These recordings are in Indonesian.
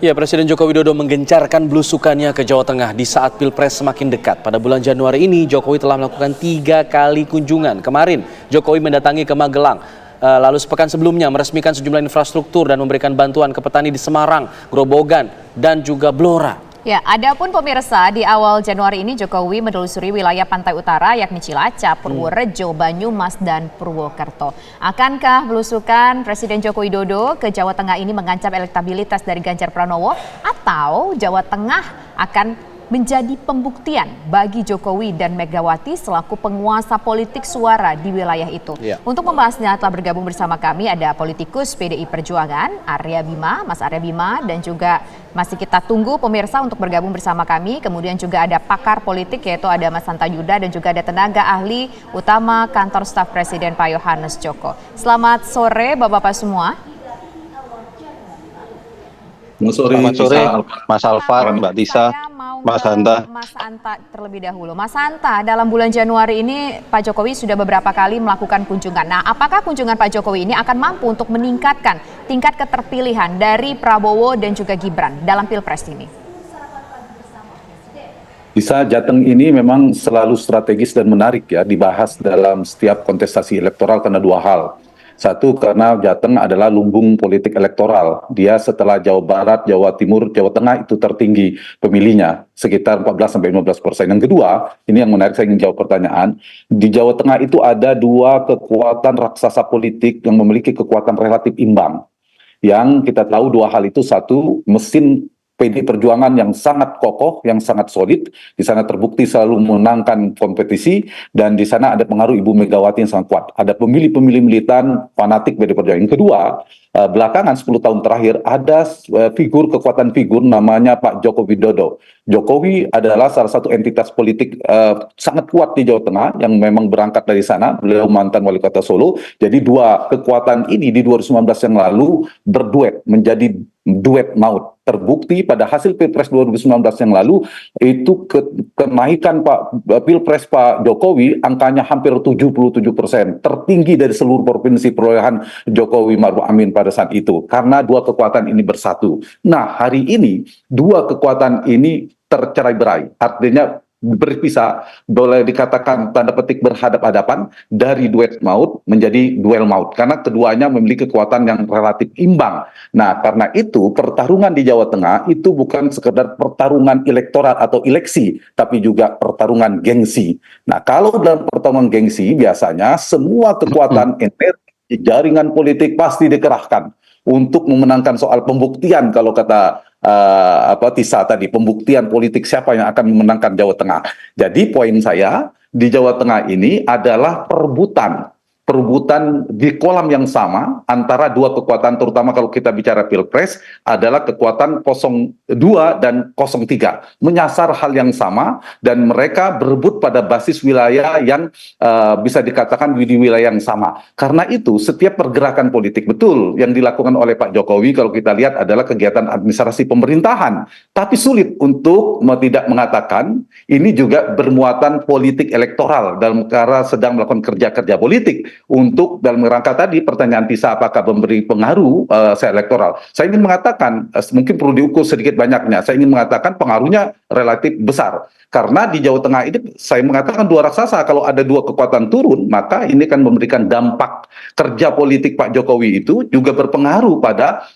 Ya, Presiden Joko Widodo menggencarkan belusukannya ke Jawa Tengah di saat Pilpres semakin dekat. Pada bulan Januari ini, Jokowi telah melakukan 3 kali kunjungan. Kemarin, Jokowi mendatangi ke Magelang. Lalu sepekan sebelumnya meresmikan sejumlah infrastruktur dan memberikan bantuan ke petani di Semarang, Grobogan, dan juga Blora. Ya, adapun pemirsa, di awal Januari ini Jokowi menelusuri wilayah pantai utara yakni Cilacap, Purworejo, Banyumas, dan Purwokerto. Akankah belusukan Presiden Joko Widodo ke Jawa Tengah ini mengancam elektabilitas dari Ganjar Pranowo, atau Jawa Tengah akan menjadi pembuktian bagi Jokowi dan Megawati selaku penguasa politik suara di wilayah itu? Untuk membahasnya telah bergabung bersama kami ada politikus PDI Perjuangan, Arya Bima, Mas Arya Bima, dan juga masih kita tunggu pemirsa untuk bergabung bersama kami. Kemudian juga ada pakar politik yaitu ada Mas Hanta Yuda dan juga ada tenaga ahli utama Kantor Staf Presiden Pak Yohanes Joko. Selamat sore Bapak-Bapak semua. Selamat sore, Mas Alfar, Mbak Tisa, Mas Hanta. Mas Hanta terlebih dahulu. Mas Hanta, dalam bulan Januari ini Pak Jokowi sudah beberapa kali melakukan kunjungan. Nah, apakah kunjungan Pak Jokowi ini akan mampu untuk meningkatkan tingkat keterpilihan dari Prabowo dan juga Gibran dalam Pilpres ini? Bisa, Jateng ini memang selalu strategis dan menarik ya dibahas dalam setiap kontestasi elektoral karena 2 hal. Satu, karena Jateng adalah lumbung politik elektoral. Dia setelah Jawa Barat, Jawa Timur, Jawa Tengah itu tertinggi pemilihnya, sekitar 14-15%. Yang kedua, ini yang menarik, saya ingin jawab pertanyaan. Di Jawa Tengah itu ada 2 kekuatan raksasa politik yang memiliki kekuatan relatif imbang. Yang kita tahu 2 hal itu, satu, mesin PDI Perjuangan yang sangat kokoh, yang sangat solid, di sana terbukti selalu memenangkan kompetisi, dan di sana ada pengaruh Ibu Megawati yang sangat kuat. Ada pemilih-pemilih militan fanatik PDI Perjuangan. Yang kedua, belakangan 10 tahun terakhir ada kekuatan figur namanya Pak Joko Widodo. Jokowi adalah salah satu entitas politik sangat kuat di Jawa Tengah yang memang berangkat dari sana. Beliau mantan wali kota Solo. Jadi 2 kekuatan ini di 2019 yang lalu berduet menjadi duet maut. Terbukti pada hasil Pilpres 2019 yang lalu itu kenaikan Pilpres Pak Jokowi angkanya hampir 77%, tertinggi dari seluruh provinsi perolehan Jokowi Maruf Amin pada saat itu, karena 2 kekuatan ini bersatu. Nah, hari ini 2 kekuatan ini tercerai-berai, artinya berpisah, boleh dikatakan tanda petik berhadap-hadapan, dari duet maut menjadi duel maut, karena keduanya memiliki kekuatan yang relatif imbang. Nah, karena itu pertarungan di Jawa Tengah itu bukan sekedar pertarungan elektoral atau eleksi, tapi juga pertarungan gengsi. Nah, kalau dalam pertarungan gengsi biasanya semua kekuatan energi jaringan politik pasti dikerahkan untuk memenangkan soal pembuktian, kalau kata Tisa tadi, pembuktian politik siapa yang akan memenangkan Jawa Tengah. Jadi poin saya di Jawa Tengah ini adalah perebutan di kolam yang sama antara 2 kekuatan, terutama kalau kita bicara Pilpres adalah kekuatan 02 dan 03, menyasar hal yang sama dan mereka berebut pada basis wilayah yang bisa dikatakan di wilayah yang sama. Karena itu setiap pergerakan politik betul yang dilakukan oleh Pak Jokowi kalau kita lihat adalah kegiatan administrasi pemerintahan, tapi sulit untuk tidak mengatakan ini juga bermuatan politik elektoral dalam cara sedang melakukan kerja-kerja politik. Untuk dalam rangka tadi pertanyaan Tisa apakah memberi pengaruh elektoral, saya ingin mengatakan mungkin perlu diukur sedikit banyaknya. Saya ingin mengatakan pengaruhnya relatif besar, karena di Jawa Tengah ini saya mengatakan 2 raksasa. Kalau ada 2 kekuatan turun, maka ini kan memberikan dampak kerja politik Pak Jokowi itu juga berpengaruh pada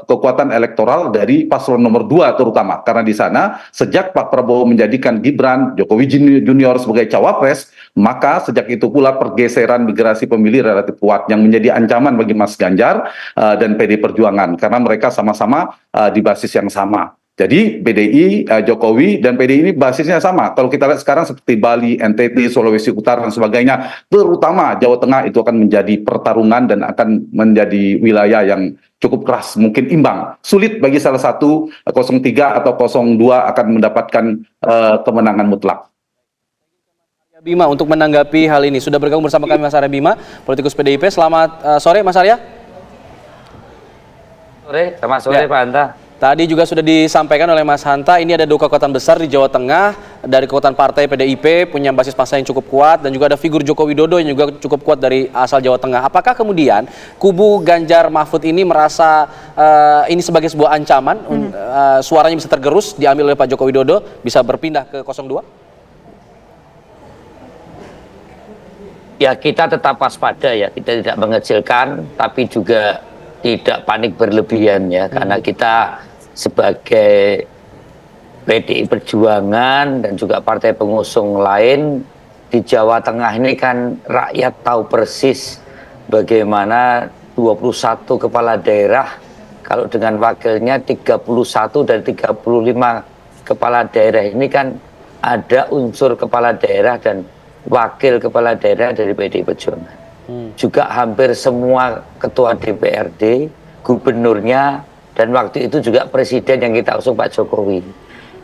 kekuatan elektoral dari paslon nomor 2 terutama, karena di sana sejak Pak Prabowo menjadikan Gibran Jokowi Junior sebagai cawapres, maka sejak itu pula pergeseran migrasi pemilih relatif kuat yang menjadi ancaman bagi Mas Ganjar dan PDI Perjuangan, karena mereka sama-sama di basis yang sama. Jadi PDI, Jokowi dan PDI ini basisnya sama. Kalau kita lihat sekarang seperti Bali, NTT, Sulawesi Utara dan sebagainya, terutama Jawa Tengah itu akan menjadi pertarungan dan akan menjadi wilayah yang cukup keras, mungkin imbang. Sulit bagi salah satu 03 atau 02 akan mendapatkan kemenangan mutlak. Bima, untuk menanggapi hal ini sudah bergabung bersama kami Mas Arya Bima, politikus PDIP. Selamat sore Mas Arya. Selamat sore Pak Hanta. Tadi juga sudah disampaikan oleh Mas Hanta, ini ada 2 kekuatan besar di Jawa Tengah dari kekuatan partai PDIP, punya basis massa yang cukup kuat, dan juga ada figur Joko Widodo yang juga cukup kuat dari asal Jawa Tengah. Apakah kemudian kubu Ganjar Mahfud ini merasa ini sebagai sebuah ancaman, suaranya bisa tergerus, diambil oleh Pak Joko Widodo, bisa berpindah ke 02? Ya, kita tetap waspada ya, kita tidak mengecilkan, tapi juga tidak panik berlebihan ya, karena kita sebagai PDI Perjuangan dan juga partai pengusung lain di Jawa Tengah ini kan rakyat tahu persis bagaimana 21 kepala daerah, kalau dengan wakilnya 31 dan 35 kepala daerah ini kan ada unsur kepala daerah dan wakil kepala daerah dari PDI Perjuangan. Juga hampir semua ketua DPRD, gubernurnya, dan waktu itu juga presiden yang kita usung Pak Jokowi.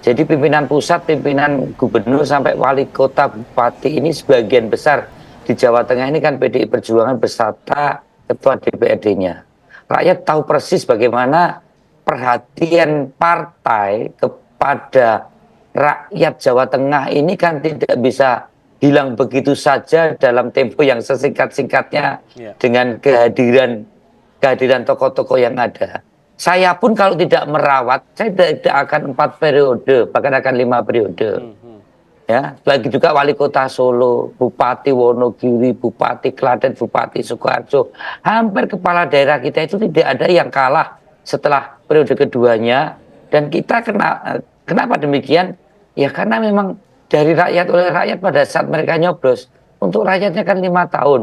Jadi pimpinan pusat, pimpinan gubernur sampai wali kota, bupati ini sebagian besar di Jawa Tengah ini kan PDI Perjuangan beserta ketua DPRD-nya. Rakyat tahu persis bagaimana perhatian partai kepada rakyat Jawa Tengah ini kan tidak bisa hilang begitu saja dalam tempo yang sesingkat-singkatnya dengan kehadiran tokoh-tokoh yang ada. Saya pun kalau tidak merawat, saya tidak akan 4 periode, bahkan akan 5 periode. Ya, bagi juga wali kota Solo, Bupati Wonogiri, Bupati Klaten, Bupati Sukoharjo, hampir kepala daerah kita itu tidak ada yang kalah setelah periode keduanya. Dan kita kenapa demikian? Ya karena memang dari rakyat oleh rakyat pada saat mereka nyoblos, untuk rakyatnya kan 5 tahun.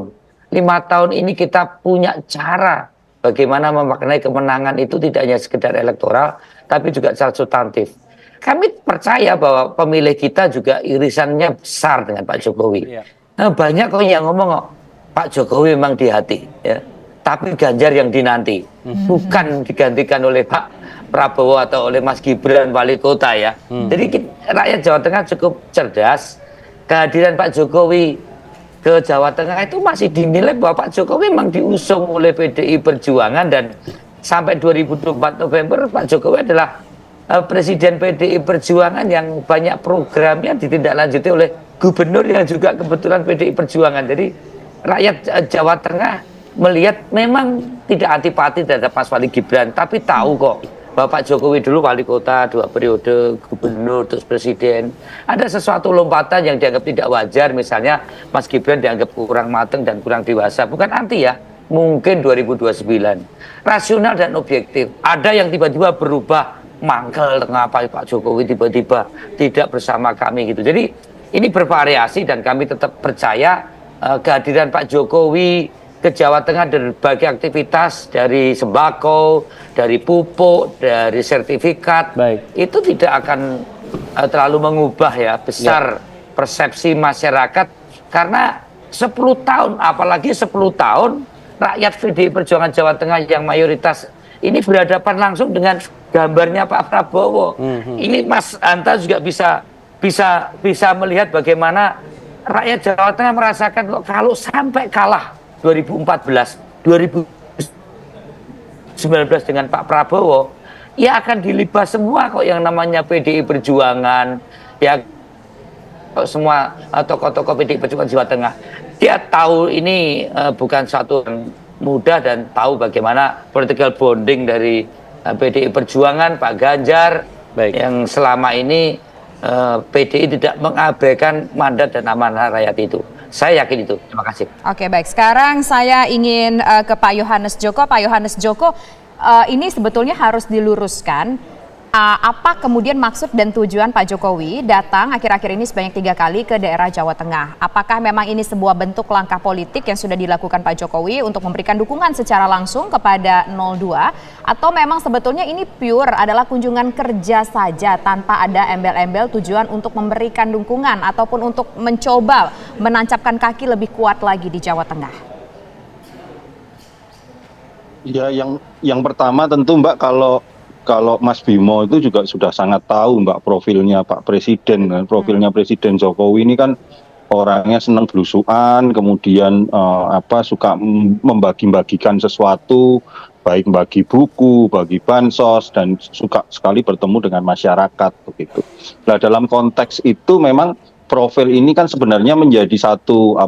5 tahun ini kita punya cara bagaimana memaknai kemenangan itu tidak hanya sekedar elektoral, tapi juga secara substantif. Kami percaya bahwa pemilih kita juga irisannya besar dengan Pak Jokowi. Nah, banyak kok yang ngomong kok, Pak Jokowi memang di hati, ya. Tapi Ganjar yang dinanti, bukan digantikan oleh Pak Prabowo atau oleh Mas Gibran wali kota ya. Jadi rakyat Jawa Tengah cukup cerdas. Kehadiran Pak Jokowi ke Jawa Tengah itu masih dinilai bahwa Pak Jokowi memang diusung oleh PDI Perjuangan, dan sampai 2024 November Pak Jokowi adalah presiden PDI Perjuangan yang banyak programnya ditindaklanjuti oleh gubernur yang juga kebetulan PDI Perjuangan. Jadi rakyat Jawa Tengah melihat memang tidak antipati terhadap Mas Wali Gibran, tapi tahu kok Bapak Jokowi dulu wali kota 2 periode, gubernur, terus presiden. Ada sesuatu lompatan yang dianggap tidak wajar, misalnya Mas Gibran dianggap kurang matang dan kurang dewasa. Bukan anti ya, mungkin 2029. Rasional dan objektif. Ada yang tiba-tiba berubah, mangkel mengapa Pak Jokowi tiba-tiba tidak bersama kami gitu. Jadi ini bervariasi dan kami tetap percaya kehadiran Pak Jokowi ke Jawa Tengah dari berbagai aktivitas, dari sembako, dari pupuk, dari sertifikat, itu tidak akan terlalu mengubah ya besar persepsi masyarakat, karena 10 tahun, apalagi 10 tahun rakyat PDI Perjuangan Jawa Tengah yang mayoritas ini berhadapan langsung dengan gambarnya Pak Prabowo. Ini Mas Hanta juga bisa melihat bagaimana rakyat Jawa Tengah merasakan kalau sampai kalah 2014, 2019 dengan Pak Prabowo, ya akan dilibas semua kok yang namanya PDI Perjuangan, ya kok semua tokoh-tokoh PDI Perjuangan Jawa Tengah. Dia tahu ini bukan satu yang mudah dan tahu bagaimana political bonding dari PDI Perjuangan, Pak Ganjar, yang selama ini PDI tidak mengabaikan mandat dan amanah rakyat itu. Saya yakin itu. Terima kasih. Oke, baik. Sekarang saya ingin ke Pak Yohanes Joko. Pak Yohanes Joko, ini sebetulnya harus diluruskan. Apa kemudian maksud dan tujuan Pak Jokowi datang akhir-akhir ini sebanyak 3 kali ke daerah Jawa Tengah? Apakah memang ini sebuah bentuk langkah politik yang sudah dilakukan Pak Jokowi untuk memberikan dukungan secara langsung kepada 02? Atau memang sebetulnya ini pure adalah kunjungan kerja saja tanpa ada embel-embel tujuan untuk memberikan dukungan ataupun untuk mencoba menancapkan kaki lebih kuat lagi di Jawa Tengah? Ya, yang pertama tentu Mbak, kalau Mas Bimo itu juga sudah sangat tahu Mbak profilnya Pak Presiden kan. Profilnya Presiden Jokowi ini kan orangnya senang belusuan, kemudian suka membagi-bagikan sesuatu, baik bagi buku, bagi bansos, dan suka sekali bertemu dengan masyarakat begitu. Nah, dalam konteks itu memang profil ini kan sebenarnya menjadi satu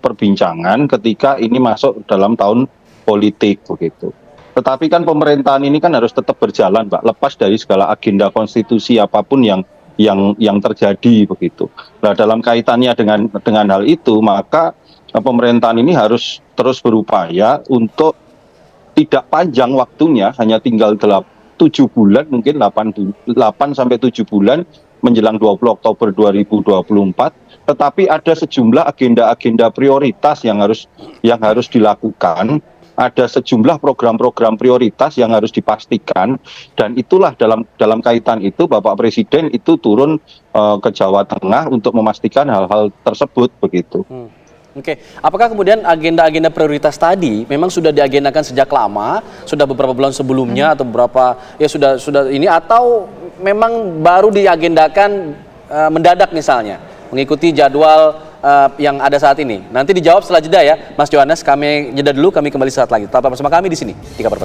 perbincangan ketika ini masuk dalam tahun politik begitu. Tetapi kan pemerintahan ini kan harus tetap berjalan, Pak, lepas dari segala agenda konstitusi apapun yang terjadi begitu. Nah, dalam kaitannya dengan hal itu, maka pemerintahan ini harus terus berupaya untuk tidak panjang waktunya, hanya tinggal 7 bulan, mungkin 8 sampai 7 bulan menjelang 20 Oktober 2024, tetapi ada sejumlah agenda-agenda prioritas yang harus dilakukan. Ada sejumlah program-program prioritas yang harus dipastikan, dan itulah dalam kaitan itu Bapak Presiden itu turun ke Jawa Tengah untuk memastikan hal-hal tersebut begitu. Oke, apakah kemudian agenda-agenda prioritas tadi memang sudah diagendakan sejak lama, sudah beberapa bulan sebelumnya atau beberapa ya sudah ini, atau memang baru diagendakan mendadak misalnya mengikuti jadwal yang ada saat ini? Nanti dijawab setelah jeda ya, Mas Johannes. Kami jeda dulu, kami kembali saat lagi. Tetap bersama kami di sini di Kabar Petang.